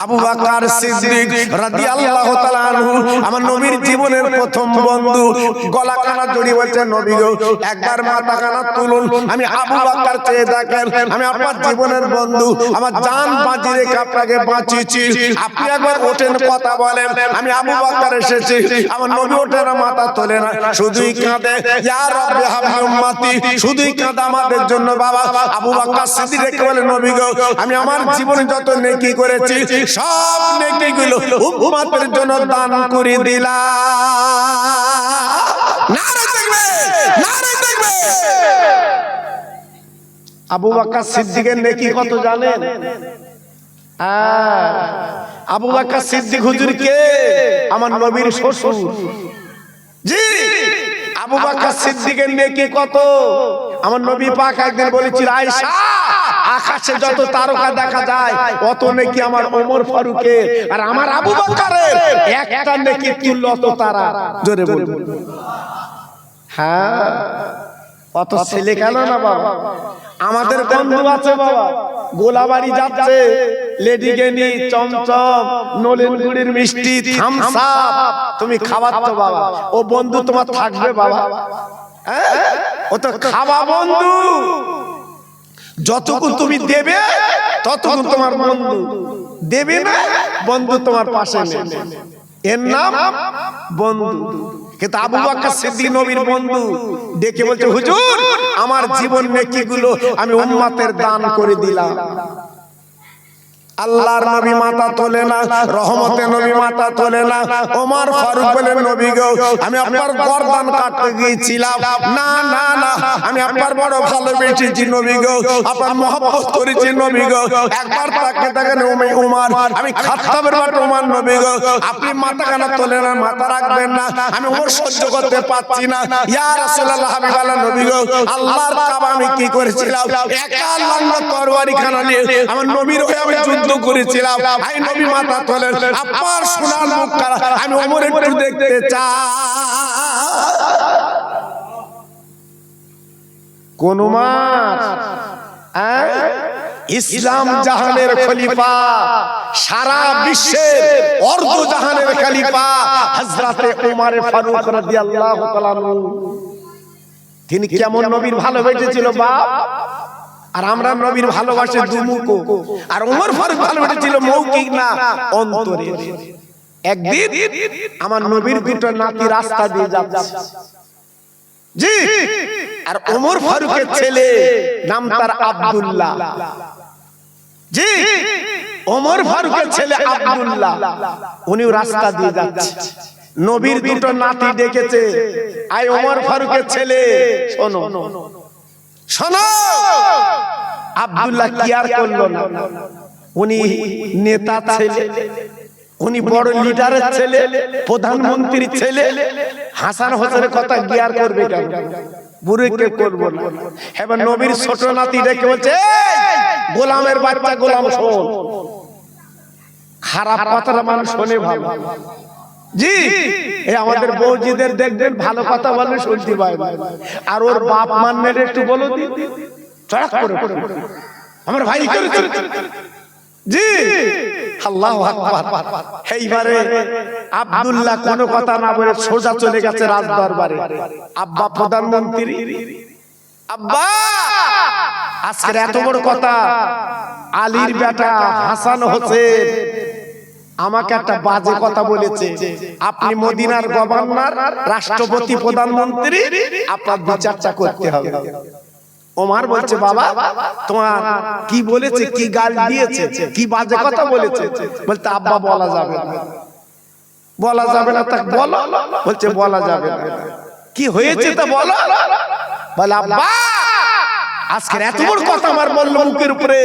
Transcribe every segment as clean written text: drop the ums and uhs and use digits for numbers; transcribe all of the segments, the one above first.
আবু বকর সিদ্দিক রাদিয়াল্লাহু তাআলা আনহু আমার নবীর জীবনের প্রথম বন্ধু। গলা কানা জড়িয়ে বলছে, নবী গো একবার মাথা কানা তুলুন। আমি আবু বকর চেয়ে দেখেন, আমি আপনার জীবনের বন্ধু, আমার জান বাজি রেখে আপনাকে বাঁচিয়েছি, আপনি একবার ওঠেন, কথা বলেন। আমি আবু বকর এসেছি। আমার নবী ওঠে না, মাথা তোলে না, শুধুই কাঁদে, ইয়া রাব্বি হাবলি উম্মতি, শুধুই কাঁদে আমাদের জন্য। বাবা আবু বকর সিদ্দিক রেখে বলে, নবী গো আমি আমার জীবনে যত নেকি করেছি সব নেকিগুলো উম্মতের জন্য দান করে দিলাম। নারে তাকবীর, নারে তাকবীর। আবু বকর সিদ্দিকের নেকি কত জানেন? আবু বকর সিদ্দিক হুজুর কে? আমার নবীর শ্বশুর। জি, আবু বকর সিদ্দিকের নেকি কত? আমার নবী পাক একদিন বলেছিল, আয়েশা আকাশে যত তারকা দেখা যায় অত নেকি আমার ওমর ফারুকের আর আমার আবু বকরের একটা নেকি তুল্য অত তারা। জোরে বলুন। হ্যাঁ, অত ছেলে কেন না বাবা? আমাদের বন্ধু আছে বাবা, গোলাবাড়ি যাচ্ছে, লেডিকেনি, চমচম, নলেনগুড়ির মিষ্টি, থামস আপ তুমি খাওয়াচ্ছ বাবা, ও বন্ধু তোমার থাকবে বাবা? ও তো খাওয়া বন্ধু, যতক্ষণ তুমি দেবে ততক্ষণ তোমার বন্ধু, দেবে না বন্ধু তোমার পাশে নেই, এর নাম বন্ধু। কিন্তু আবু বকর সিদ্দিক নবীর বন্ধু, ডেকে বলছে, হুজুর আমার জীবন নেকিগুলো আমি উম্মতের দান করে দিলাম। আল্লাহর নবী মাথা তোলে না, রহমতে নবী মাথা তোলে না। ওমর ফারুক বলে, নবী গো আমি আপনার গর্দান কাটতে গিয়েছিলাম, না না না আমি আপনার বড় ভালোবেসেছি নবী গো, আপনার মহব্বত করেছি নবী গো, একবার তাকে দেখেন ওমর, আমি খাত্তাবের বাট ওমর নবী গো, আপনি মাথা কেন তোলেন না, মাথা রাখবেন না, আমি ওমর সহ্য করতে পারছি না। ইয়া রাসূলুল্লাহ হাবিবাল্লাহ নবী গো, আল্লাহর কাবা আমি কি করেছিলাম, একা লম্বা তরবারি খানা নিয়ে আমার নবীর হয়ে আমি যুদ্ধ করেছিলাম। আই নবী মাথা তোলেন, আপনার সোনার মুখ কারা, আমি ওমর একটু দেখতে চাই। কোন মাস? ইসলাম জাহানের খলিফা, সারা বিশ্বের অর্ধ জাহানের খলিফা হযরতে ওমর ফারুক রাদিয়াল্লাহু তাআলা আনহু। তিনি কেমন নবীর ভালোবেসেছিল বাপ, আর আমরা নবীর ভালোবাসে দুমুখো, আর ওমর ফারুক ভালোবেসেছিল মৌখিক না, অন্তরে। একদিন আমার নবীর দুটো নাতি রাস্তা দিয়ে যাচ্ছে, জি, আর ওমর ফারুকের ছেলে নাম তার আব্দুল্লাহ, জি, ওমর ফারুকের ছেলে আব্দুল্লাহ, উনিও রাস্তা দিয়ে যাচ্ছে। নবীর দুটো নাতি ডেকেছে, আয় ওমর ফারুকের ছেলে শোনো শোনো। আব্দুল্লাহ কি আর করলো না, উনি নেতা ছেলে, উনি বড় লিডারের ছেলে, প্রধানমন্ত্রীর ছেলে, হাসান হোসেনের কথা কি আর করবে কেন, বুড়ি কে করবো না। এবার নবীর ছোট নাতি ডেকে বলছে, গোলামের বাচ্চা গোলাম শোন, খারাপ কথাটা মানুষ শোনে ভালো, জি, এই আমাদের বৌজিদের দেখবেন ভালো কথা বলে শুনতে পায় না, আর ওর বাপ মানলে একটু বলো দি চড়াক করে আমার ভাই করেছে, জি, আল্লাহু আকবার। এইবারে আব্দুল্লাহ কোনো কথা না বলে সোজা চলে গেছে রাজ দরবারে। আব্বা প্রধানমন্ত্রী, আব্বা আজকের এত বড় কথা, আলীর বেটা হাসান হোসেন আমাকে একটা বাজে কথা বলেছে, আপনি মদিনার গভর্নর, রাষ্ট্রপতি, প্রধানমন্ত্রী, আপনার বিচারটা করতে হবে। ওমর বলছে, বাবা তোমার কি বলেছে, কি গাল দিয়েছে, কি বাজে কথা বলেছে? বলতে আব্বা বলা যাবে না, বলা যাবে না, তা বলো। বলছে বলা যাবে না, কি হয়েছে তা বলো। বলে আব্বা আজকের এত বড় কথা আমার বললো মুখের উপরে।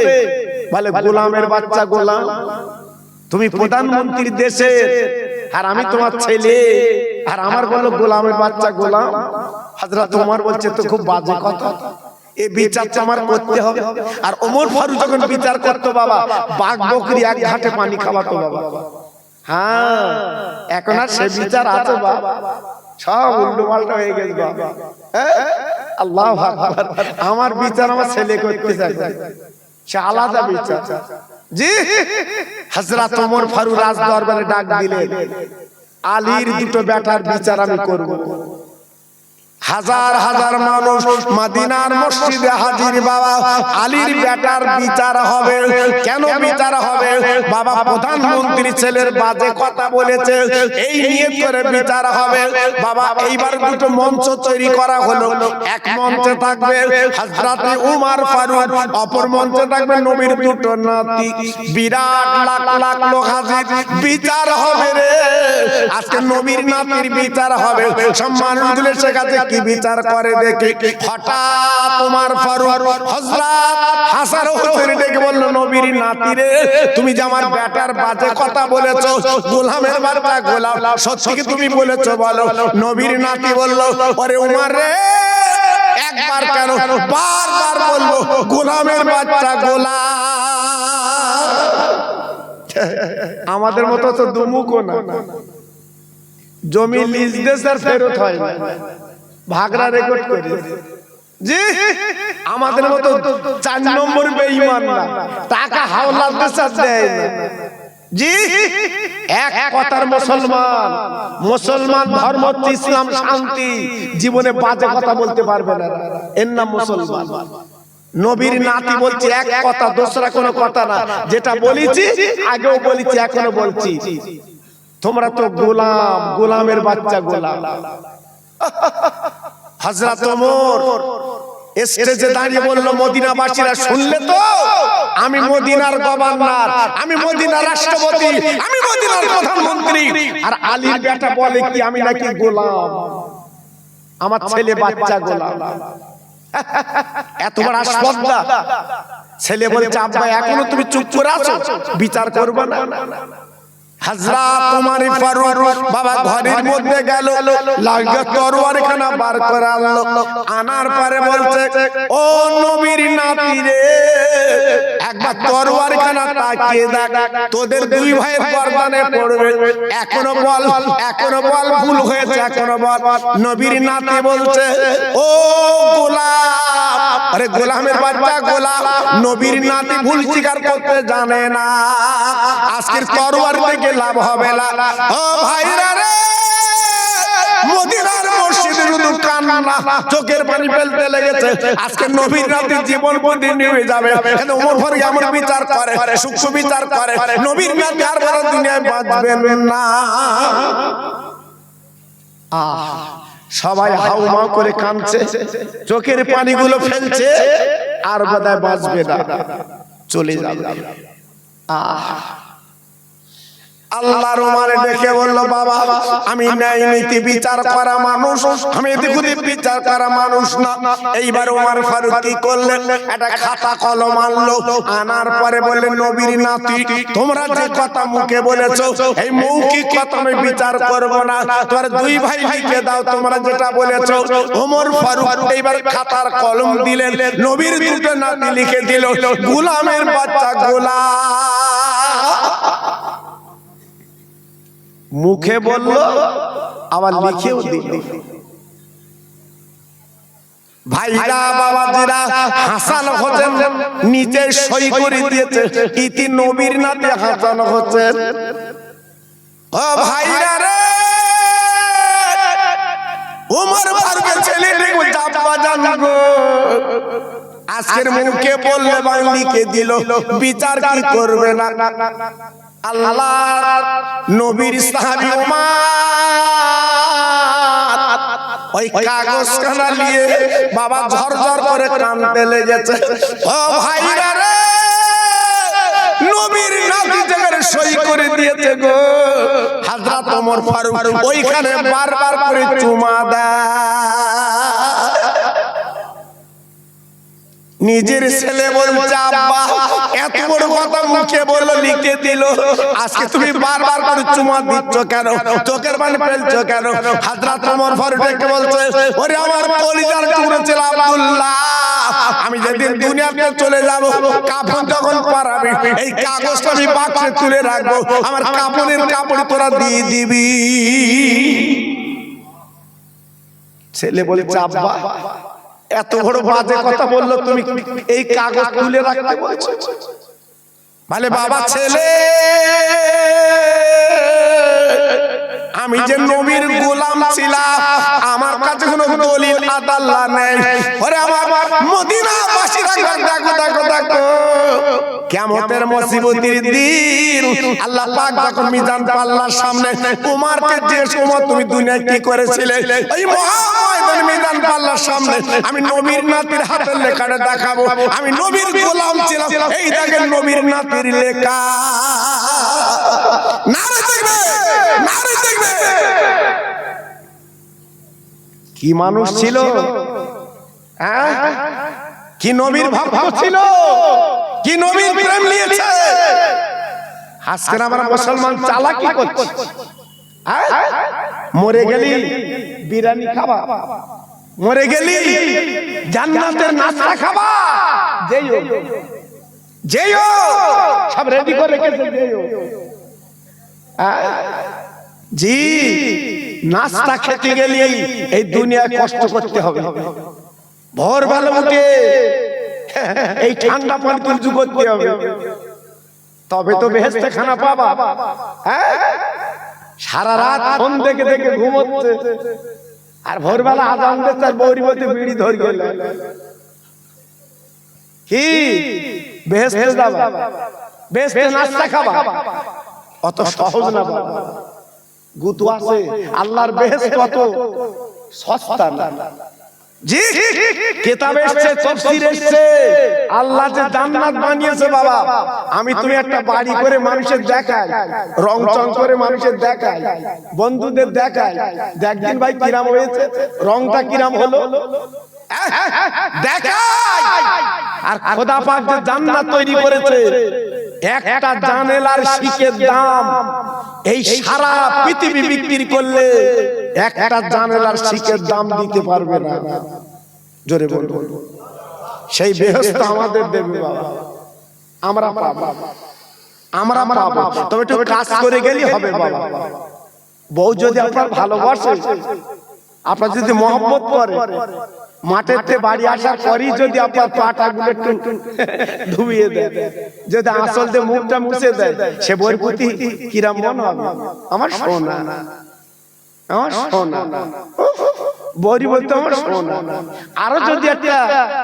বলে গোলামের বাচ্চা গোলাম, তুমি প্রধানমন্ত্রীর দেশে, আর আমি তোমার ছেলে, আর আমার বললো গোলামের বাচ্চা গোলাম। হযরত ওমর বলছে তো খুব বাজে কথা, এই বিচারটা আমার করতে হবে। আর ওমর ফারুক যখন বিচার করতো বাবা, বাঘ বকরি এক ঘাটে পানি খাওয়াতো বাবা। হ্যাঁ, এখন আর সে বিচার আছে বাবা, সব উল্টো পাল্টা হয়ে গেছে বাবা। আল্লাহু আকবার। আমার বিচার আমার ছেলে করতে চাই, সে আলাদা বিচার। জি হযরত ওমর ফারুক রাজ দরবারে ডাক দিলেন, আলীর দুটো বেটার বিচার আমি করব। হাজার হাজার মানুষ মদিনার মসজিদে হাজির। বাবা আলীর বেটার বিচার হবে। কেন বিচার হবে? বাবা প্রধানমন্ত্রী ছেলের বাজে কথা বলেছে, এই নিয়ে করে বিচার হবে। বাবা এইবার দুটো মঞ্চ তৈরি করা হলো। এক মঞ্চে থাকবে হযরত ওমর ফারুক, অপর মঞ্চে থাকবে নবীর দুটো নাতি। বিরাট লাখ লাখ লোক হাজির, বিচার হবে রে। আজকে নবীর নাতির বিচার হবে। সম্মান দিলে সে কাছে কি বিচার করে দেখি। হঠাৎ ওমর ফারুক হযরত হাসান হোসেন ডেকে বলল, নবীর নাতি রে, তুমি যে আমার বেটার বাজে কথা বলেছো, গোলামের বাচ্চা গোলাম, সত্যি কি তুমি বলেছো বলো? নবীর নাতি বলল, আরে ওমর রে, একবার কেন বারবার বলবো, গোলামের বাচ্চা গোলাম। আমাদের মতো তো দুমুখও না, জমি লিজ দেশের ফেরত হয় না, ভাগরা রেকর্ড করে। জি আমাদের মতো 4 নম্বর বেঈমান না, টাকা হাওলাত দেশে দেয় না। জি এক কথার মুসলমান, মুসলমান ধর্ম হচ্ছে ইসলাম, শান্তি। জীবনে বাজে কথা বলতে পারবে না, এর নাম মুসলমান। নবীর নাতি বলছি এক কথা, দোসরা কোনো কথা না। যেটা বলেছি আগেও বলেছি, এখনো বলছি, তোমরা তো গোলাম, গোলামের বাচ্চা গোলাম। হযরত ওমর স্টেজে দাঁড়িয়ে বলল, মদিনাবাসীরা শুনলে তো, আমি মদিনার গভর্নর, আমি মদিনার রাষ্ট্রপতি, আমি মদিনার প্রধানমন্ত্রী, আর আলীর বেটা বলে কি আমি নাকি গোলাম, আমার ছেলে বাচ্চা গোলাম। এত বড় আস্পর্ধা। ছেলে বলছে, আব্বা এখনো তুমি চুপ করে আছো, বিচার করবে না? হযরত ওমর ফারুক বাবা ঘরের মধ্যে গেল, লাগা তরবারখানা বার করে আনলো। আনার পরে বলছে, ও নবীর নাতি রে, একবার তরবারখানা তাকিয়ে দেখ, তোদের দুই ভাইয়ের গর্দানে পড়বে। এখনো বল, এখনো বল, ভুল হয়েছে, এখনো বল। নবীর নাতি বলছে, ও গোলাম, আরে গোলামের বাচ্চা গোলাম। নবীর নাতি ভুল স্বীকার করতে জানে না। আজকের তরবারি থেকে লাভ হবে না। ও ভাইরা রে, মদিনার মসজিদে শুধু কান্না, চোখের পানি ফেলতে লেগেছে। আজকে নবীর নাতির জীবন বন্দি নিয়ে যাবে। কেন ওমর ফারুক এমন বিচার করে, সূক্ষ্ম বিচার করে, নবীর নাতি আর বড় দুনিয়ায় বাঁচবেন না। সবাই হাউমা করে কাঁদছে, চোখের পানিগুলো ফেলছে, আর বোধহয় বাঁচবে না, চলে যাবে। আল্লাহর ওমরে ডেকে বলল, বাবা আমি ন্যায় নীতি বিচার করা মানুষ, আমি এদিকে বিচার করা মানুষ না। এইবার ওমর ফারুক কি করলেন, একটা খাতা কলম আনলো। আনার পরে বললেন, নবীর নাতি, তোমরা যে কথা মুখে বলেছো, এই মৌখিক কথা আমি বিচার করব না, তোমার দুই ভাই লিখে দাও তোমরা যেটা বলেছো। ওমর ফারুক এইবার খাতার কলম দিলেন, নবীর দুটো নাতি লিখে দিল, গোলামের বাচ্চা গোলাম। মুখে বলল, আবার লিখেও দিল। ভাইরা বাবাজিরা, হাসান হোসেন নিচে সই করে দিয়েছে, ইতি নবীর নাতি হাসান হোসেন। ও ভাইরা রে, ওমর ফারুকের ছেলে আব্বা জান গো, আজকের মুখে বললে বা লিখে দিল, বিচার কি করবে না? আল্লাহ নবীর সাহাবী ওমর ওই কাগজখানা নিয়ে বাবা ঝরঝর করে কাঁদতে লেগেছে। ও ভাইরা রে, নবীর নাতি যেখানে সই করে দিয়েছে গো, হযরত ওমর ফারুক ওইখানে বারবার করে চুমা দেয়। নিজের ছেলে বলছে, আব্বা এত বড় কথা মুখে বললো, লিখে দিল, আজকে তুমি বারবার করে চুমা দিচ্ছ কেন, চোখের পানি ফেলছো কেন? হযরত ওমর ফারুক ডেকে বলছে, ওরে আমার কলিজার টুকরো ছেলে আব্দুল্লাহ, আমি যেদিন দুনিয়াতে চলে যাব, কাফন যখন পরাবি, এই কাগজটা আমি বাক্সে তুলে রাখবো, আমার কাফনের কাপড় তোরা দিয়ে দিবি। ছেলে বলছে, আব্বা এত বড় বাজে কথা বললো, তুমি এই কাগজ তুলে রাখতে বলছো? বলে বাবা ছেলে, আমি যে নবীর গোলাম ছিলাম, আমার কাছে কোনো দলিল আদাল্লা নেই। ওরে আমার মদিনাবাসীরা দেখো দেখো দেখো, কিয়ামতের মুসিবতের দিন আল্লাহ পাক যখন মিজান পাল্লার সামনে উমরকে যে সময় তুমি দুনিয়ায় কি করেছিলে, এই মহাময়দান মিজান পাল্লার সামনে আমি নবীর নাতির হাতের লেখাটা দেখাবো, আমি নবীর গোলাম ছিলাম, এই দেখেন নবীর নাতির লেখা। নারে দেখবে, নারে দেখবে। কি মানুষ ছিল, হ্যাঁ? কি নবীর ভক্ত ছিল, কি নবীর প্রেম নিয়েছে। আজকে আমরা মুসলমান চালাকি করছি, মরে গেলি বিরিয়ানি খাবা, মরে গেলি জান্নাতের নাস্তা খাবা, যেও যেও সব রেডি করে রেখেছে, যেও। জি, নাস্তা খেতে গেলে এই দুনিয়ায় কষ্ট করতে হবে, ভোরবেলা উঠে এই ঠান্ডা পানি তুলজু করতে হবে, তবে তো বেহেশতে খানা পাবা। সারা রাত ফোন দেখে দেখে ঘুমোচ্ছে, আর ভোরবেলা আজান দিচ্ছে, আর বৌরি মধ্যে বিড়ি ধরে গেল। কি বেহেশতে যাবা, বেহেশতে নাস্তা খাবা, অত সহজ না বাবা। গুতু আছে, আল্লাহর বেহেশত অত সস্তা না। জি, কিতাবে এসেছে, তাফসীরে এসেছে, আল্লাহ যে জান্নাত বানিয়েছে বাবা, আমি তুমি একটা বাড়ি করে মানুষের দেখাই, রং চং করে মানুষের দেখাই, বন্ধুদের দেখাই, দেখদিন ভাই কিরাম হয়েছে, রংটা কিরাম হলো, দেখাই। আর খোদা পাক যে জান্নাত তৈরি করেছে, একটা জানেলার শিকের দাম এই সারা পৃথিবী বিক্রি করলে একটা জানেলার শিকের দাম দিতে পারবে না। জোরে বলবো, সেই বেহেশত আমাদের দেবে বাবা, আমরা পাবো, আমরা পাবো, তবে একটু কাজ করে গেলে হবে বাবা। বউ যদি আপনার ভালোবাসে, আপনার যদি মহব্বত করে, মাঠের থেকে বাড়ি আসার পরই যদি আপনার পাটা গুলো একটু ধুইয়ে দেয়, যদি আসল দিয়ে মুখটা মুছে দেয়, সে বইয়ের প্রতি কিরাম মন হবে, আমার সোনা, আমার সোনা, বড়ি বলতে আমার সোনা। আরো যদি একটা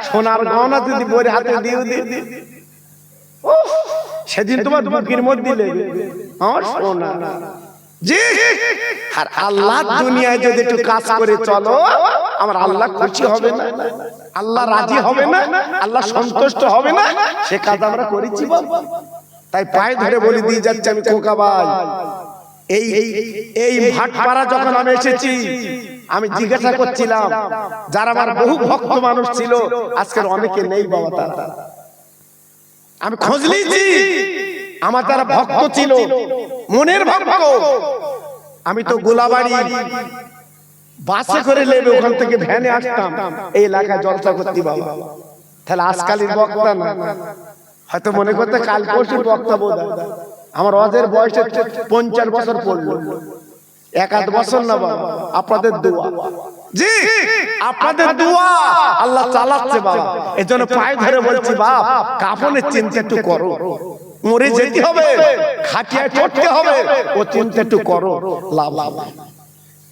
সোনার গহনা যদি বইয়ের হাতে দিয়ে দিয়ে সেদিন তোমার বুকের মধ্যে লেগে, আমার সোনা। জি, আর আল্লাহ দুনিয়ায় যদি একটু কাজ করে চলো, আমার আল্লাহ খুশি হবে না, আল্লাহ রাজি হবে না, আল্লাহ সন্তুষ্ট হবে না, সে কাজ আমরা করেছি বাবা। তাই পায়ে ধরে বলে দিয়ে যাচ্ছে আমি, খোকা ভাই, এই এই ভাটপাড়া যখন আমি এসেছি, আমি জিজ্ঞাসা করছিলাম, যারা আমার বহু ভক্ত মানুষ ছিল, আজকের অনেকে নেই বাবা, তারা আমি খোঁজ নিয়েছি, আমার যারা ভক্ত ছিল, মনের ভক্ত, আমি তো গোলাবাড়ি বাসে করে নেবে, ওখান থেকে ভ্যানে আসতাম, এই এলাকায় জলসা করতে বাবা। তাহলে আজকালের বক্তা না, হয়তো মনে করতে কাল পরশুর বক্তা বোধ। আমার অজের বয়সে 50 বছর পড়লো, 1-8 বছর না বাবা, আপনাদের দোয়া। জি, আপনাদের দোয়া আল্লাহ চালাচ্ছে বাবা। এজন্য পায়ে ধরে বলছি বাপ, কাফনের চিন্তা একটু করো, মরে যেতে হবে, খাটিয়ায় চড়তে হবে, ও চিন্তা একটু করো, লাভ লাভ।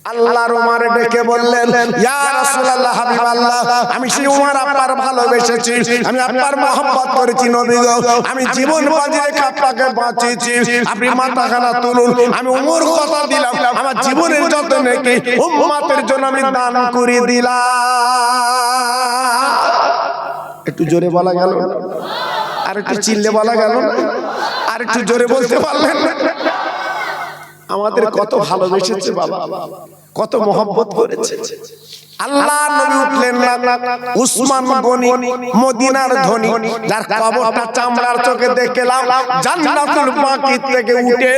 আল্লাহর উমারে ডেকে বললেন, ইয়া রাসূলুল্লাহ, হাবিবাল্লাহ, আমি সেই উমার আপনার ভালোবেসেছি, আমি আপনার মহব্বত করেছি নবী গো, আমি জীবন বাজি রেখে আপনাকে বাঁচিয়েছি, আপনি মাথাখানা তুলুন, আমি উমর কথা দিলাম, আমার জীবনের যত নেকি উম্মতের জন্য আমি দান করে দিলাম। একটু জোরে বলা গেল, আর একটু চিল্লে বলা গেল, আর একটু জোরে বলতে পারলেন? আমাদের কত ভালোবেসেছে বাবা, কত মহব্বত করেছে। আল্লাহ নবী উঠলেন না, উসমান গনি মদিনার ধনী, যার কবরটা চামড়ার চোখে দেখলাম, জান্নাতুল বাকি থেকে উঠে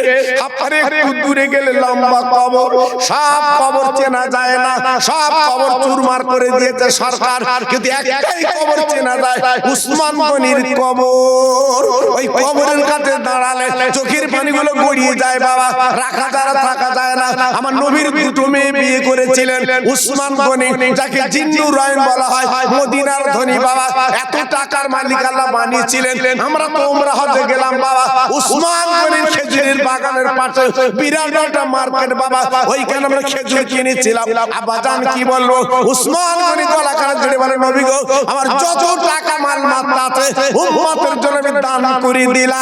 আপনারে একটু দূরে গেলে লম্বা কবর, সব কবর চেনা যায় না, সব কবর চুরমার করে দিয়েছে সরকার, কিন্তু একটাই কবর চেনা যায়, উসমান গনির কবর। ওই কবরের কাছে দাঁড়ালে চোখের পানিগুলো গড়িয়ে যায় বাবা, রাখা যারা থাকা যায় না। আমার নবীর দুটো মেয়ে বিয়ে করেছিলেন, উসমান গনি যাকে জিন্নুরাইন বলা হয়, মদিনার ধনী বাবা, এত টাকার মালিক আল্লাহ বানিয়েছিলেন। আমরা তো উমরা হজে গেলাম বাবা, উসমান গনির খেজুরের বাগানের পাশে বিরাট একটা মার্কেট বাবা, ওইখানে আমরা খেজুর কিনেছিলাম। আব্বাজান কি বলবো, উসমান গনি গলা কাটা জুড়ে বলে, নবী গো, আমার যত টাকা মাল মাত্রা আছে উম্মতের জন্য আমি দান করে দিলাম।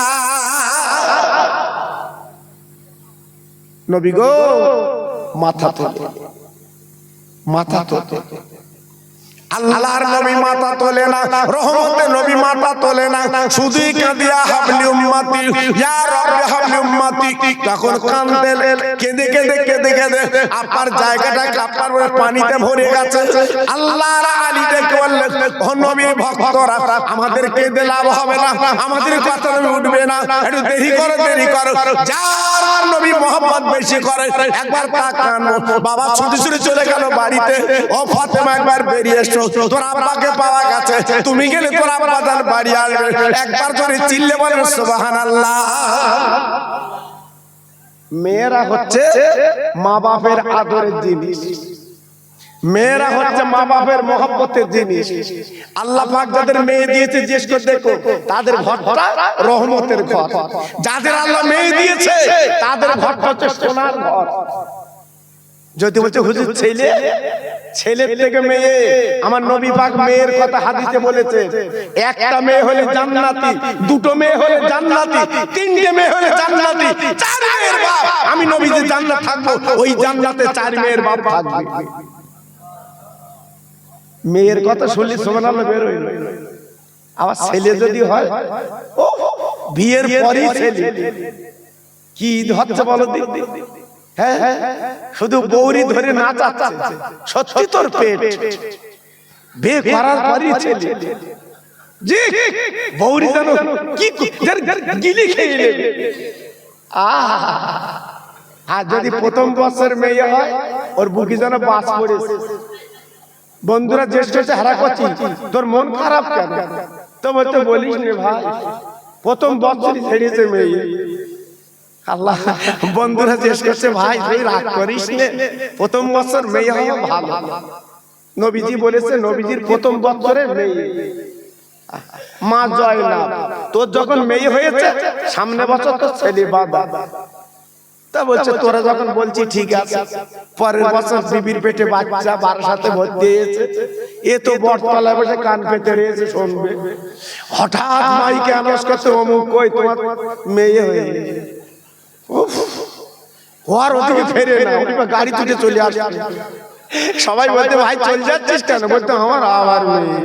নবী গো মাথা তোলে, মাথা তোলে। আল্লাহর নবী মাথা তোলে না, রহমতের নবী মাথা তোলে না, শুধুই কাঁদিয়া হাবলি উম্মতি, ইয়া রাব্বি হাবলি উম্মতি। তখন কাঁদে, কেঁদে কেঁদে কেঁদে কেঁদে আপনার জায়গাটা আপনার পানিতে ভরে গেছে। আল্লাহর আলী ডেকে বললেন, ও নবীর ভক্তরা, আমাদের কেঁদে লাভ হবে না, আমাদের কথা উঠবে না, একটু দেরি করো, দেরি করো। যার নবী মোহাম্মদ বেশি করে একবার তাকান। বাবা ছুটে ছুটে চলে গেল বাড়িতে। ও ফাতেমা, একবার বেরিয়ে এসো, তোর আব্বাকে পাওয়া গেছে, তুমি গেলে তোর আব্বা তার বাড়ি আসবে। একবার জোরে চিল্লে বলেন সুবহানাল্লাহ। মেয়েরা হচ্ছে মা বাপের আদরের জিনিস, মেয়েরা হচ্ছে মা বাপের মহব্বতের জিনিস। আল্লাহ পাক যাদের মেয়ে দিয়েছে জিজ্ঞেস করে দেখো, তাদের ঘরটা রহমতের ঘর। যাদের আল্লাহ মেয়ে দিয়েছে তাদের ঘরটা হচ্ছে সোনার ঘর। যদি বলছে হুজুর ছেলে, ছেলের থেকে মেয়ে, আমার নবী পাক মেয়ের কথা হাদিসে বলেছে, একটা মেয়ে হলে জান্নাতি, দুটো মেয়ে হলে জান্নাতি, তিনটে মেয়ে হলে জান্নাতি, চার মেয়ের বাপ। আমি নবী যে জান্নাত থাকবো, ওই জান্নাতে চার মেয়ের বাপ থাকবে। মেয়ের কথা শুনলে সুবহানাল্লাহ বের হইল। আবার ছেলে যদি হয়, ও বিয়ের পরই ছেলে, কি হচ্ছে বলো দিদি? হ্যাঁ, শুধু বৌরি ধরে নাচাচ্ছে, সত্যি তোর পেট, বিয়ে করার পরই ছেলে। জি, বৌরি জানো কি গিলি খেয়ে নেবে। আর যদি প্রথম বছর মেয়ে হয়, ওর বুকে যেন বাস পড়েছে। বন্ধুরা জ্যেষ্ঠ হচ্ছে, হারা করছি, তোর মন খারাপ কেন? তো বলতে বলিস নে ভাই, প্রথম বছরই ছেড়েছে মেয়ে। আল্লাহ, বন্ধুরা জিজ্ঞেস করছে, ভাই তুই রাগ করিস নে, প্রথম বছর মেয়ে হওয়া ভালো। নবীজি বলেছে, নবীজির প্রথম বছরে মেয়ে। মা জয় না, তোর যখন মেয়ে হয়েছে সামনে বছর তো ছেলে বাবা। তা বলছে, তোরা যখন বলছি ঠিক আছে, পরের বছর বিবির পেটে বাচ্চা বারাসাতে ভর্তি হয়েছে, এ তো বটতলায় বসে কান পেতে রয়েছে, শুনবে। হঠাৎ মাইকে আনাউন্স করছে, অমুক কই তোমার মেয়ে হয়ে গেছে। ওর ওদিকে ফেরে না, গাড়ি তুলে চলে আসছে। সবাই বলতে, ভাই চলে যাচ্ছিস কেন? বলতে, আমার আবার মেয়ে।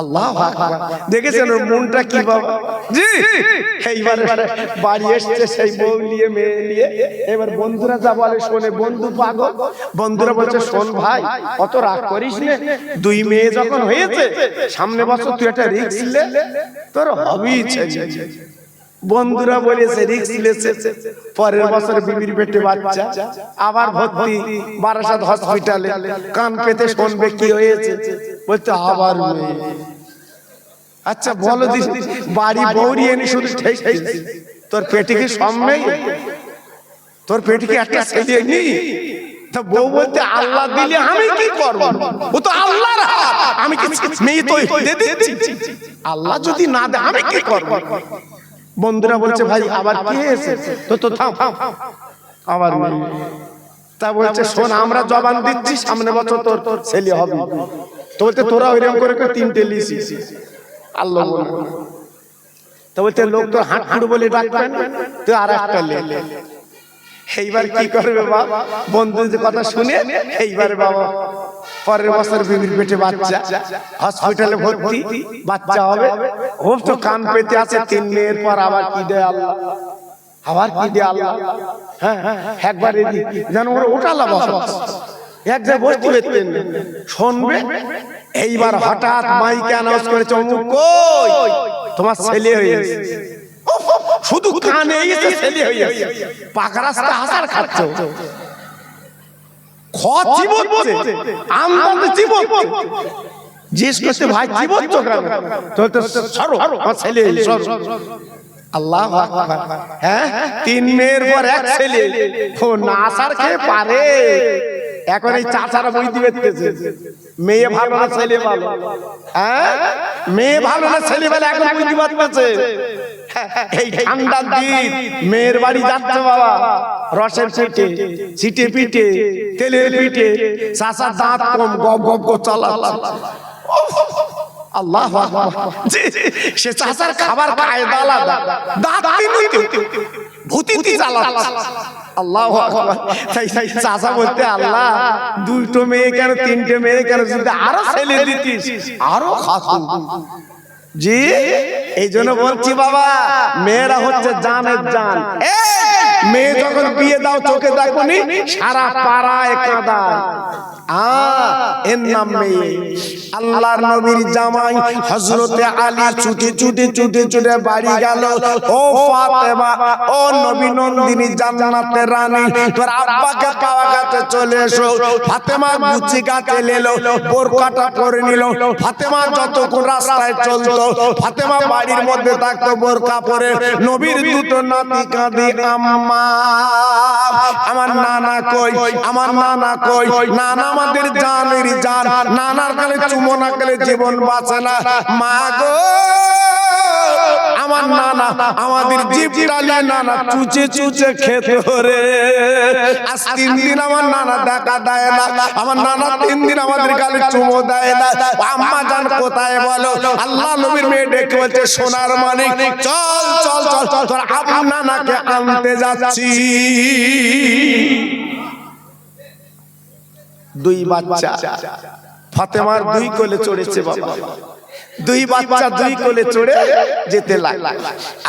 আল্লাহু আকবার, দেখেছেন ওর মনটা কি বাবা। জি, এইবার বাড়ি এসছে সেই বউ নিয়ে, মেয়ে নিয়ে। এবার বন্ধুরা যা বলে শোনে, বন্ধু পাগল। বন্ধুরা বলছে, শোন ভাই, অত রাগ করিস না, দুই মেয়ে যখন হয়েছে সামনে বছর তুই একটা রিস্ক লে, তোর হবেই ছেলে। বন্ধুরা বলেছে রিস্ক লেছে, পরের বছর বিবির পেটে বাচ্চা, আবার ভর্তি বারাসাত হসপিটালে, কান পেতে শুনবে কি হয়েছে। বলতে, আবার মেয়ে। আচ্ছা বলো দিদি, বাড়ি বৌরি এনে শুধু ঠেকছিস, তোর পেটে কি সব নেই? তোর পেটে কি একটা ছেলে নেই? তা বউ বলতে, আল্লাহ দিলে আমি কি করব? ও তো আল্লাহর হাত, আমি কি মেয়ে তো দিয়ে দিচ্ছি, আল্লাহ যদি না দেয় আমি কি করব? বন্ধুরা বলছে, ভাই আবার কি হয়েছে? তো থাম, আবার তা বলছে, শোন, আমরা জবান দিচ্ছি সামনে বছর তোর ছেলে হবে। তো বলতে, তোরা ওইরকম করে তিনটে লিসিস, আল্লাহ বলে। তো বলতে, লোক তোর হাঁটুর বলে ডাকবেন, তুই আর একটা লে। এইবার কি করবে বাবা? বন্ধুদের কথা শুনে এইবার বাবা পরের বছর বিবির পেটে বাচ্চা, হসপিটালে ভর্তি, বাচ্চা হবে। ও তো কান পেতে আছে, তিন মেয়ের পর আবার কি দেয় আল্লাহ, আবার কি দেয় আল্লাহ। হ্যাঁ, একবার যেন ওরা ওঠালা বসা এক জায়গায় বসতে পেতেন, শুনবে। এইবার হঠাৎ মাইকে অ্যানাউন্স করেছে, অমুক কই তোমার ছেলে হয়েছে। শুধু কানে এসে ছেলে হয়েছে, পাকা রাস্তা হাসার খাচ্ছ, জিজ্ঞেস করতে, ভাই চিবোচ্ছ কেন? ছেলে। আল্লাহু আকবার। হ্যাঁ, তিন মেয়ের পর এক ছেলে, না আসার খেয়ে পারে। এখন এই চাচারা বুঝতে পেরেছে মেয়ে ভালো না ছেলে ভালো, হ্যাঁ মেয়ে ভালো না ছেলে ভালো এখন বুঝতে পারতেছে। এই ঠান্ডার দিন মেয়ের বাড়ি যাচ্ছে বাবা, রসের পিঠে, চিটে পিঠে, তেলের পিঠে, চাচার দাঁত কম, গপ গপ গপ চালাচ্ছে। আল্লাহ সে চাচার খাবার কায়দা আলাদা, দাঁত ভূতিতে চালাচ্ছে। আল্লাহ চাচা বলতে আল্লাহ দুটো মেয়ে কেন, তিনটে মেয়ে কেন, যদি আরো ছেলে দিতিস আরো খাতুন। জি এই জন্য বলছি বাবা, মেয়েরা হচ্ছে জানের জান। মেয়ে যখন বিয়ে দাও চোখে দেখোনি, সারা পাড়ায় কাঁদায়, এর নাম মেয়ে। আল্লাহর নবীর জামাই হযরতে আলী ছুটে ছুটে ছুটে ছুটে বাড়ি গেল, ও ফাতেমা, ও নবী নন্দিনী জান্নাতের রানী, তোর আব্বাকে পাওয়া গেছে, চলে এসো। ফাতেমা গুচি গাছে এলো, বোরকাটা পরে নিল। ফাতেমা যতক্ষণ রাস্তায় চলতো, ফাতেমা বাড়ির মধ্যে থাকতো বোরকা পরে। নবীর দুটো নাতি কাঁদি, আম্মা আমার নানা কই, আমার নানা কই, নানা আমাদের জানের জান, নানার কালে চুমো না গেলে জীবন বাঁচে না। মা গো আমার নানা আমাদের জিভটালে নানা চুচে চুচে খেতে রে। আজ 3 দিন আমার নানা দেখা দেয় না, আমার নানা 3 দিন আমাদের গালে চুমো দেয় না। আম্মা জান কোথায় বলো? আল্লাহ নবীর মেয়ে ডেকে বলছে, সোনার মানিক চল চল চল, তোর আব্বা নানাকে আনতে যাচ্ছি। 2 বাচ্চা ফাতেমার 2 কোলে চড়েছে বাবা, 2 বাচ্চা 2 কোলে চড়ে যেতে লাগলো।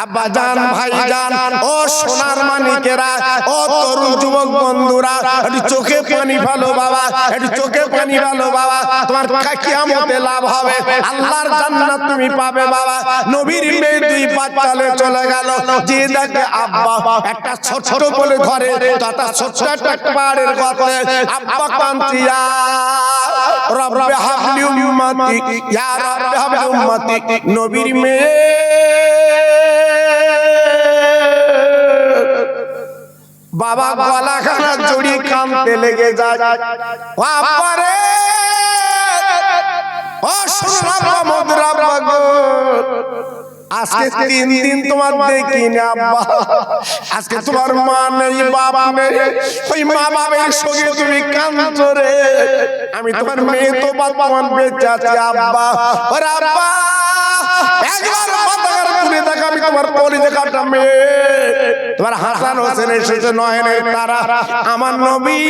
আব্বা জান, ভাই জান, ও সোনার মানিকেরা, ও তরুণ যুবক বন্ধুরা, একটু চোখে পানি ফেলো বাবা, একটু চোখে পানি ফেলো বাবা। তোমার কিয়ামতে লাভ হবে, আল্লাহর জান্নাত তুমি পাবে বাবা। নবীর মেয়ে 2 বাচ্চা নিয়ে চলে গেল, যে দেখে আব্বা একটা ছোট বলে ঘরে, তাটা ছোট একটা পাহাড়ের কথা, আব্বা কান্তিয়া রব্বে হাবলি উম্মতি, ইয়া রব্বে হাবলি উম্মতি। নবীর মেয়ে বাবা গলাখানা জড়িয়ে কাঁদতে লেগে যায়। ও আব্বা রে, ও সোনার মধুরা গো, আজকে 3 দিন তোমার দেখিনি আব্বা। আজকে তোমার মা নেই, বাপ নেই, ওই মা বাবার সঙ্গে তুমি কাঁদছো রে। আমি তোমার মেয়ে তো বর্তমান বেঁচে আছি আব্বা। ওরে আব্বা একবার মাথা তুলে দেখ, আমি তোমার কলিজা কাটা মেয়ে, তোমার হাসান হোসেন এসেছে নয়নের তারা, আমার নবী।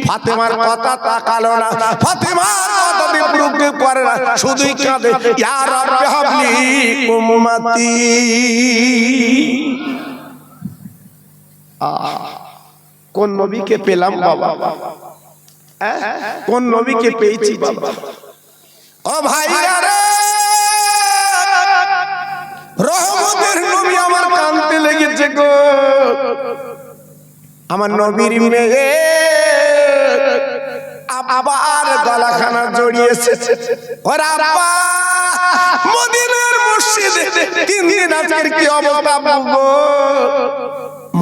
ফাতেমার কথা তাকালো না, ফাতেমার কথা বিপ্রুক্তি করে না, শুধুই কাঁদে, ইয়া রাব্বি হাবলি উম্মতি। কোন নবীকে পেলাম বাবা, কোন নবীকে পেয়েছি বাবা। ও ভাইরা রে, রহমতের নবী আমার কাঁদতে লেগেছে গো। আমার নবীর মেয়ে আবার গলাখানা জড়িয়েছে। ওরে আব্বা, মদিনার মসজিদে 3 দিন আজকের কি অবস্থা গো।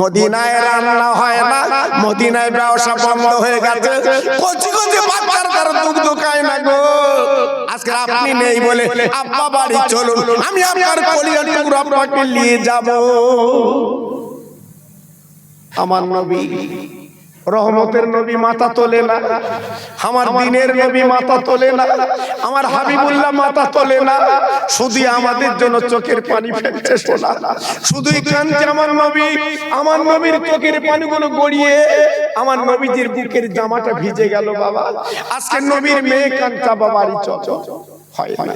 মদিনায় রান্না হয় না, মদিনায় ব্যবসা বন্ধ হয়ে গেছে, কচি কচি বাচ্চার কারো দুধ খায় না গো। আজকে আপনি নেই বলে আব্বা বাড়ি চলুন, আমি আপনার কলিজার টুকরো আপনাকে নিয়ে যাব। আমার নবী রহমতের নবী মাথা তোলে না, আমার দিনের নবী মাথা তোলে না, আমার হাবিবুল্লাহ মাথা তোলে না, শুধু আমাদের জন্য চোখের পানি ফেলছে শোনা, শুধুই কাঁদছে আমার নবী। আমার নবীর চোখের পানিগুলো গড়িয়ে আমার নবীজির বুকের জামাটা ভিজে গেল বাবা। আজকে নবীর মেয়ে কাঁদছে বাবা, বাড়ি চল, হয় না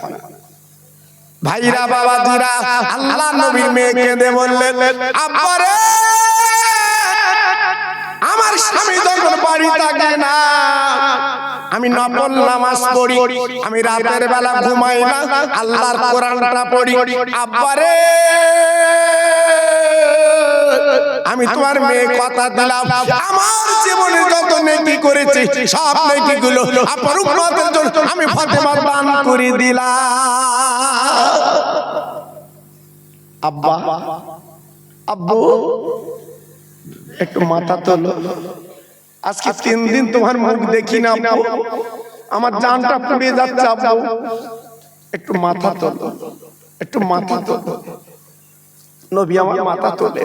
ভাইরা বাবা দিরা। আল্লাহ নবীর মেয়ে কেঁদে বললেন, আব্বা রে, আমার স্বামী যখন বাড়ি থাকে না, আমি নফল নামাজ পড়ি, আমি রাতের বেলা ঘুমাই না, আল্লাহর কোরআনটা পড়ি। আব্বা রে, আমি তোমার মেয়ে কথা দিলাম, আমার জীবনে যত নেকি করেছি সব নেকিগুলো আপনার উম্মতের জন্য আমি ফাতেমা দান করে দিলাম। আব্বা, আব্বু, একটু মাথা তোলো। আজকে 3 দিন তোমার মুখ দেখি না আব্বু, আমার জানটা পুড়ে যাচ্ছে আব্বু। একটু মাথা তোলো, একটু মাথা তোলো। নবী আমার মাথা তোলে।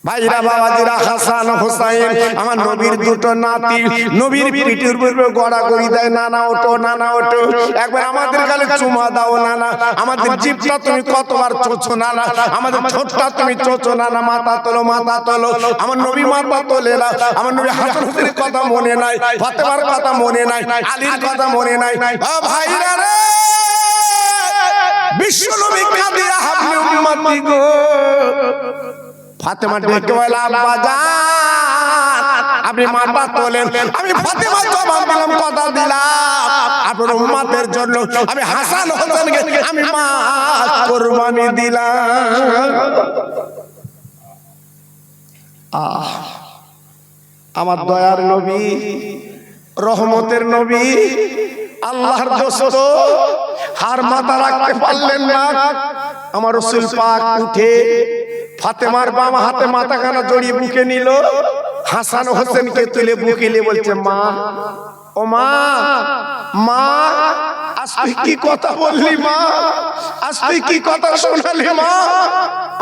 ভাইরা বাবাজিরা, হাসান হোসাইন আমার নবীর দুটো নাতি, নবীর পিঠের উপরে গড়াগড়ি দেয়, নানা ওঠো নানা ওঠো, একবার আমাদের গালে চুমা দাও নানা, আমাদের জিভটা তুমি কতবার চোছো নানা, আমাদের ঠোঁটটা তুমি চোছো নানা, মাথা তোলো মাথা তোলো। আমার নবী মাথা তোলে না। আমার নবী হাসান হোসেনের কথা মনে নাই, ফাতেমার কথা মনে নাই, আলীর কথা মনে নাই। ও ভাইরা রে, বিশ্ব নবী কাঁদিয়া হাবলি উম্মতি গো। ফাতেমা ডেকে বলে, আব্বা জান আপনি মাথা তোলেন। আমি ফাতেমা জবাব দিলাম, কথা দিলাম আপনার উম্মতের জন্য আমি হাসান হোসেনকে আমি মা কুরবানি দিলাম। আমার দয়ার নবী, রহমতের নবী, আল্লাহর দোস্ত, হার মাথা রাখতে পারলেন না। আমার রাসূল পাক উঠে ফাতেমার বাম হাতে মাথাখানা জড়িয়ে বুকে নিল, হাসান হোসেনকে তুলে বুকে নিয়ে বলছে, মা ও মা, মা আজ তুই কি কথা বললি মা, আজ তুই কি কথা শোনালি মা,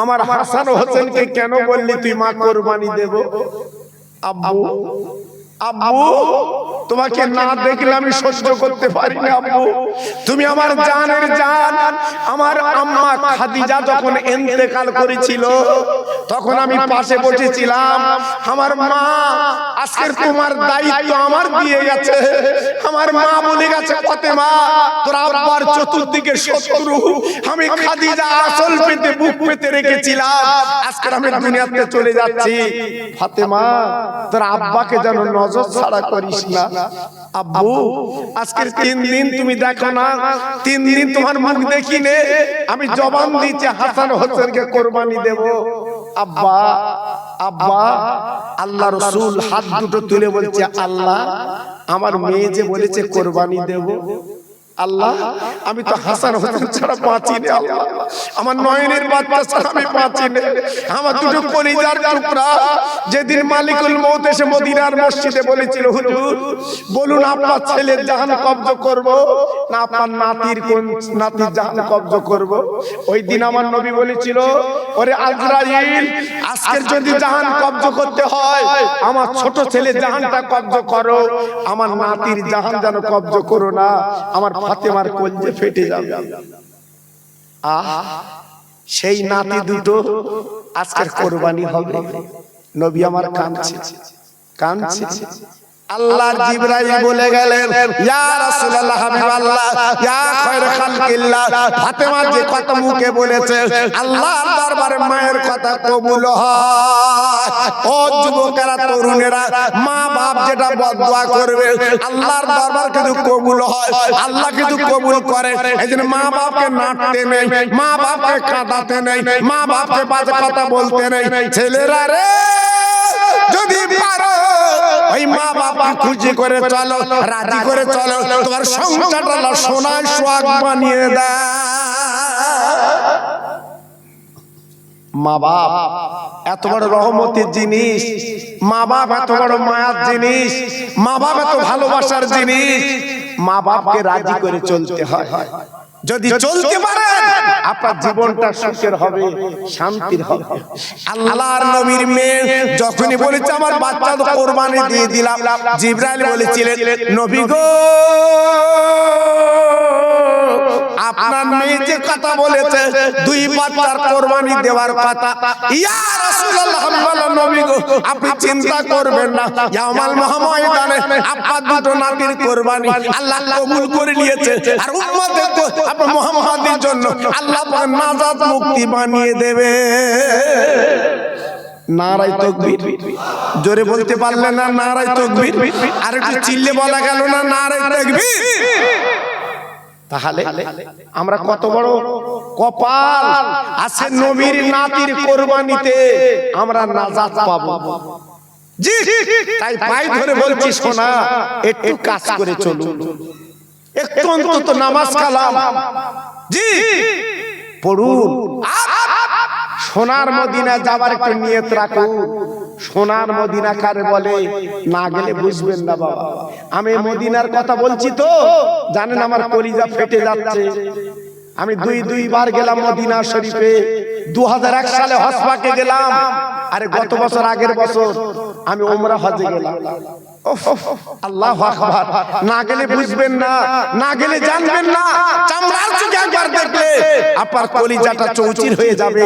আমার হাসান হোসেনকে কেন বললি তুই মা কুরবানি দেব? আব্বু আব্বু তোমাকে না দেখলে আমি সহ্য করতে পারি না আব্বু, তুমি আমার জানের জান। আমার আম্মা খাদিজা যখন ইন্তেকাল করেছিল তখন আমি পাশে বসেছিলাম। আমার মা আজকের তোমার দায়িত্ব আমার দিয়ে গেছে। আমার মা বলে গেছে, ফাতেমা তোর আব্বার চতুর্দিকে শত্রু, আমি খাদিজা আসল পেতে বুক পেতে রেখেছিলাম, আজকে আমি দুনিয়াতে চলে যাচ্ছি। ফাতেমা তোর আব্বাকে যেন নজর ছাড়া করিস না। আব্বু আজকের 3 দিন তুমি দেখো না, 3 দিন তোমার মুখ দেখি নে, আমি জবান দিচ্ছি হাসান হোসেনকে কুরবানি দেব। আব্বা আব্বা, আল্লাহ রাসূল হাত দুটো তুলে বলছে, আল্লাহ আমার মেয়ে যে বলেছে কুরবানি দেব, আল্লাহ আমি তো হাসান হোসেন ছাড়া বাঁচি না, আল্লাহ আমার নয়নের বাচ্চা ছাড়া আমি বাঁচি না, আমার দুটো কলিজার টুকরা। যেদিন মালিকুল মউত এসে মদিনার মসজিদে বলেছিল, হুজুর বলুন আপনার ছেলের জান কবজ করব না আপনার নাতির কোন নাতির জান কবজ করব? ওই দিন আমার নবী বলেছিল, ওরে আজরাইল আজকের যদি জান কবজ করতে হয় আমার ছোট ছেলের জানটা কবজ করো, আমার নাতির জান যেন কবজ করো না, আমার ফাতেমার কলজে ফেটে যাবে। সেই নাতি দুটো আজকের কুরবানি হবে। নবী আমার কাঁদছে কাঁদছে। আল্লাহর জিবরাইল বলে গেলেন, ইয়া রাসূলুল্লাহ হাবিবাল্লাহ ইয়া খায়র খালকিল্লাহ, ফাতেমা যে কথা মুখে বলেছে আল্লাহর দরবারে মায়ের কথা কবুল হয়। ও যুবকেরা, তরুণেরা, মা বাপ যেটা বদদোয়া করবে আল্লাহর দরবার কিন্তু কবুল হয়, আল্লাহ কিন্তু কবুল করে। এইজন্য মা বাপকে নাটতে নেই, মা বাপকে কাঁদাতে নেই, মা বাপকে বাজে কথা বলতে নেই। ছেলেরা রে, যদি পারো ওই মা বাবা খুশি করে চলো, রাজি করে চলো, তোমার সংসারটা সোনায় সোহাগ বানিয়ে দাও। মা বাপ এত বড় রহমতের জিনিস, মা বাপ এত বড় মায়ার জিনিস, মা বাপ এত ভালোবাসার জিনিস। মা বাপকে রাজি করে চলতে হয়। যদি চলতে পারেন আপনার জীবনটা সুখের হবে, শান্তির হবে। আল্লাহর নবীর মেয়ে যখনই বলেছে আমার বাচ্চা তো কুরবানি দিয়ে দিলাম, জিবরাইল বলেছিলেন, নবী গো আপনার মেয়ে যে কথা বলেছে 2 বাচ্চার কুরবানি দেওয়ার কথা, ইয়া রাসূলুল্লাহ হাবিবাল্লাহ নবী গো আপনি চিন্তা করবেন না, ইয়াউমুল ময়দানে আপনার দুটো নাতির কুরবানি আল্লাহ কবুল করে নিয়েছে। আর উম্মতের আপনার মুহাম্মাদের জন্য আল্লাহ পাক নাজাত মুক্তি বানিয়ে দেবে। নারায়ে তাকবীর, জোরে বলতে পারলেন না নারায়ে তাকবীর? আর একটু চিল্লে বলা গেল না নারায়ে তাকবীর? তাহলে আমরা কত বড় কপাল আছে, নবীর নাতির কুরবানিতে আমরা নাজাত পাবো। জি, তাই পাই ধরে বলছি, শোনা একটু কাজ করে চলুন, একটু অন্তত নামাজ কালাম জি পড়ুন। সোনার মদিনা যাবার একটু নিয়ত রাখুন। সোনার মদিনা কারে বলে না গেলে বুঝবেন না বাবা। আমি মদিনার কথা বলছি তো জানেন আমার কলিজা ফেটে যাচ্ছে। আমি দুইবার গেলাম মদিনা শরীফে। 2001 সালে হজ পাকে গেলাম, আরে গত বছর আগের বছর আমি ওমরা হজে গেলাম। আল্লাহু আকবার। না গেলে বুঝবেন না, না গেলে জানবেন না। চামড়ার চোখে একবার দেখলে আপনার কলিজাটা চৌচির হয়ে যাবে,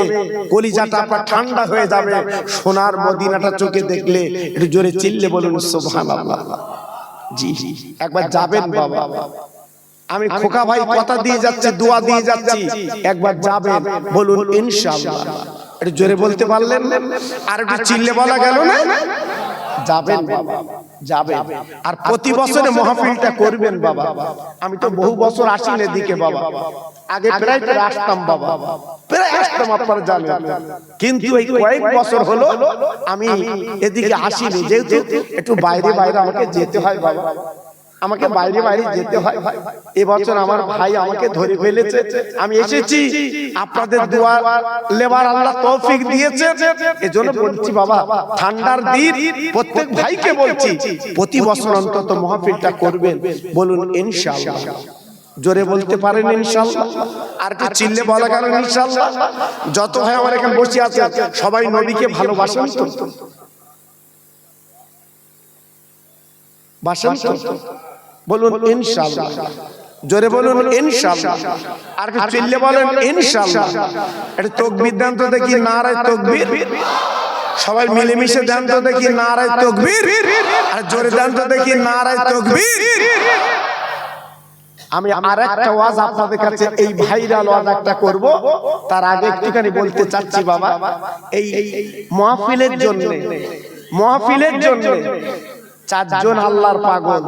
কলিজাটা আপনার ঠান্ডা হয়ে যাবে। সোনার মদিনাটা চোখে দেখলে একটু জোরে চিল্লে বলুন সুবহানাল্লাহ। জি একবার যাবেন বাবা। আমি খোকা ভাই কথা দিয়ে যাচ্ছি, দোয়া দিয়ে যাচ্ছি, একবার যাবেন বলুন ইনশাআল্লাহ। একটু জোরে বলতে পারলেন আর একটু চিল্লে বলা গেল না? যাবেন বাবা, যাবেন। আর প্রতি বছরে মাহফিলটা করবেন বাবা। আমি তো বহু বছর আসিনি এদিকে বাবা, আগে প্রায় আসতাম বাবা, প্রায় আসতাম আপনারা জানেন, কিন্তু এই কয়েক বছর হলো আমি এদিকে আসিনি, যেহেতু একটু বাইরে বাইরে আমাকে যেতে হয় বাবা, আমাকে বাইরে বাইরে যেতে হয়। এবছর আমার ভাই আমাকে ধরে ফেলেছে, আমি এসেছি, আপনাদের দোয়া লেবার আল্লাহ তৌফিক দিয়েছে, এজন্য বলছি বাবা ঠান্ডার দিন প্রত্যেক ভাইকে বলছি প্রতি বছর অন্তত মাহফিলটা করবেন, বলুন ইনশাআল্লাহ। জোরে বলতে পারেন ইনশাআল্লাহ? আর একটু চিল্লে বলা গেল ইনশাআল্লাহ। যত ভাই আমার এখানে বসে আছে সবাই নবীকে ভালোবাসেন তো? বাসেন তো? বলুন ইনশাআল্লাহ। জোরে বলুন ইনশাআল্লাহ। আর কি চিল্লে বলেন ইনশাআল্লাহ। এটা তাকবীর দেন তো দেখি, নারায়ে তাকবীর। সবাই মিলেমিশে দেন তো দেখি, নারায়ে তাকবীর। আর জোরে দেন তো দেখি, নারায়ে তাকবীর। আমি আরেকটা ওয়াজ আপনাদের কাছে এই ভাইরাল ওয়াজ একটা করব, তার আগে একটুখানি বলতে চাচ্ছি বাবা, এই মাহফিলের জন্য 4 জন আল্লাহর পাগল,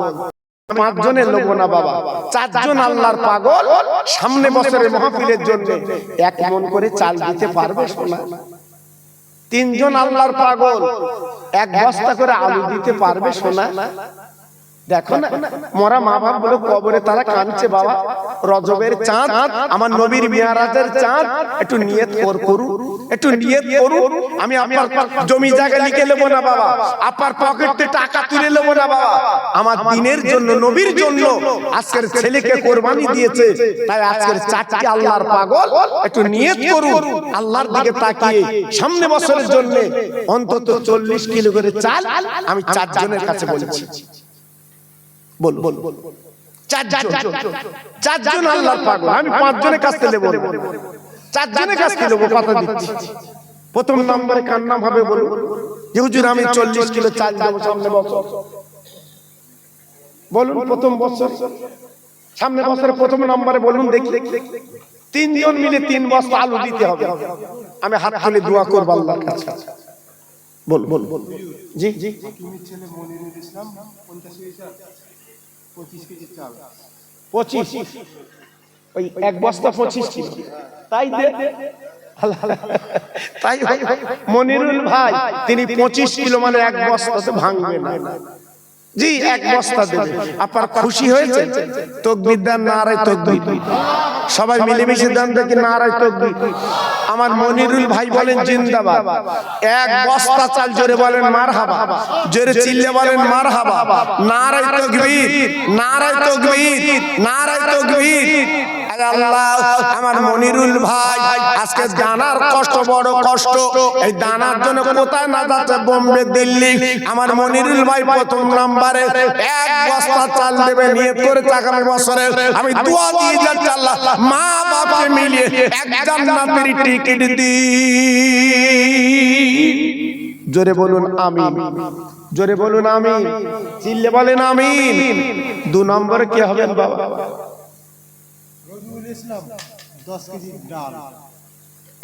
5 জনের লোক না বাবা, 4 জন আল্লাহর পাগল সামনে বছরের মাহফিলের জন্য 1 মণ করে চাল দিতে পারবে সোনা? 3 জন আল্লাহর পাগল 1 বস্তা করে আলু দিতে পারবে সোনা? দেখো না মরা মা বাপ গুলো কবরে তারা কাঁদছে বাবা। রজবের চাঁদ, আমার নবীর মিরাজের চাঁদ, একটু নিয়ত করুন, একটু নিয়ত করুন। আমি আপনার জমি জায়গা লিখে নেব না বাবা, আপনার পকেটে টাকা তুলে নেব না বাবা, আমার দ্বীনের জন্য, নবীর জন্য আজকের ছেলেকে কোরবানি দিয়েছে, তাই আজকের 4টি আল্লাহর পাগল একটু নিয়ত করুন আল্লাহর দিকে তাকিয়ে, সামনে বছরের জন্য অন্তত 40 কিলো করে চাল আমি 4 জনের কাছে বলছি। বল 4 জন আল্লাহর পাগল, আমি 5 জনের কাছ থেকে নেব, 4 জনের কাছ থেকে নেব, কথা দিচ্ছি। প্রথম নম্বরে কার নাম হবে বলুন? যে হুজুর আমি 40 কিলো চাল দেব সামনে বছর, বলুন প্রথম বছর, সামনে বছরের প্রথম নম্বরে বলুন দেখি। 3 জন মিলে 3 বস্তা আলু দিতে হবে, আমি হাত তুলে দোয়া করব আল্লাহর কাছে। বল জি জি। ছেলে মনিরুল ইসলাম 50 কেজি চাল, 25 ওই 1 বস্তা 25 কিলো, তাই দে। তাই মনিরুল ভাই তিনি 25 কিলো মানে 1 বস্তাতে ভাঙবে না। জি 1 বস্তা দেবে। আপনার খুশি হয়েছে? তাকবীর দেন, নারায়ে তাকবীর। সবাই মিলেমিশে দেন দেখি, নারায়ে তাকবীর। আমার মনিরুল ভাই বলেন জিন্দাবাদ। 1 বস্তা চাল, জোরে বলেন মারহাবা, জোরে চিল্লে বলেন মারহাবা। নারায়ে তাকবীর, নারায়ে তাকবীর, নারায়ে তাকবীর। আল্লাহ আমার মনিরুল ভাই আজকে দানার কষ্ট, বড় কষ্ট, এই দানার জন্য কোথায় না যাচ্ছে, বোম্বে দিল্লি। আমার মনিরুল ভাই প্রথম নম্বরে 1 বস্তা চাল দেবে, নিয়ত করে আগামী বছরে আমি দোয়া দিয়ে যাচ্ছি আল্লাহ মা বাপকে মিলিয়ে 1 জান্নাতের টিকিট দি। জোরে বলুন আমিন, জোরে বলুন আমিন, চিল্লে বলেন আমিন। 2 নম্বরে কি হবেন বাবা?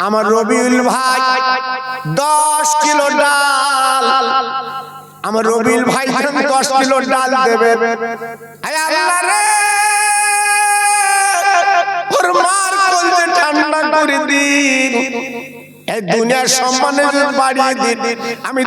আমার রবিউল ভাই 10 কিলো ডাল, আমার রবিউল ভাই 10 কিলো ডাল দেবে। আল্লাহ রে ওর মার কলজে ঠান্ডা করে দিন, এই দুনিয়ার সম্মানে বাড়িয়ে দিন। আমি